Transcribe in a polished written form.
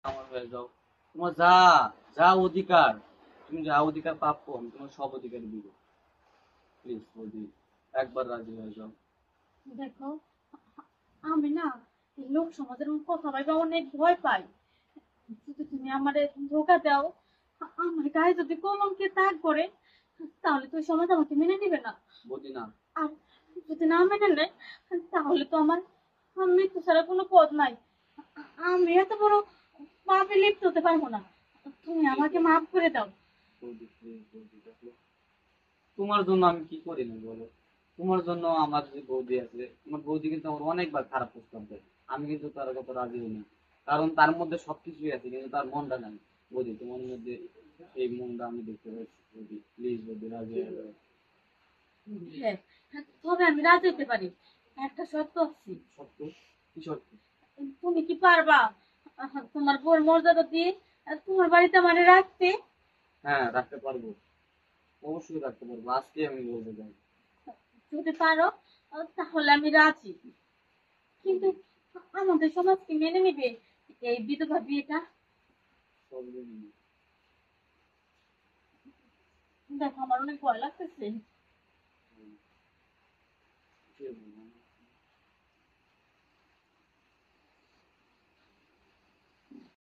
আমার হয়ে যাও। তোমার যা যা অধিকার, তুমি যা অধিকার প্রাপ্য আমি তোমার সব অধিকার দিব। প্লিজ বৌদি, একবার রাজি হয়ে যাও। দেখো, আমি না এই লোক সমাজের কথা ভাইবা অনেক ভয় পাই। যদি তুমি আমারে ধোকা দাও, আমার গায়ে যদি কলঙ্কের দাগ পড়ে, তাহলে তো ওই সমাজ আমাকে মেনে নিবে না। বৌদি না। আর যদি না মেনে নেয়, তাহলে তো আমার মৃত্যু ছাড়া কোনো পথ নাই। আমি এত বড় পাপে লিপ্ত হতে পারবো না। তুমি প্লিজ আমাকে বৌদি, মাফ করে দাও। বৌদি প্লিজ বৌদি দেখো, তোমার জন্য আমি কি করি না বলো। তোমার জন্য আমার যে বৌদি আছে, আমার বৌদি কিন্তু আমার অনেকবার খারাপ প্রস্তাব দেয়, আমি কিন্তু তার কথা রাজি হই না। কারণ তার মধ্যে সবকিছুই আছে কিন্তু তার মনটা নাই। বৌদি তোমার মধ্যে এই মনটা আমি দেখতে পাচ্ছি। বৌদি প্লিজ বৌদি রাজি হয়ে যাও। হ্যাঁ, তবে আমি রাজি হতে পারি, একটা শর্ত আছে। সত্য? কি সত্য? তুমি কি পারবা তোমার বোর মর্যাদা দিয়ে তোমার বাড়িতে মানে রাখতে? হ্যাঁ রাখতে পারবো, অবশ্যই রাখতে পারবো, আজকে আমি বলতে চাই। যদি পারো তাহলে আমি রাজি। কিন্তু আমাদের সমাজ কি মেনে নিবে এই বিধবা বিয়েটা? সব জানি। দেখো, আমার অনেক ভয় লাগতেছে। কে বলবো?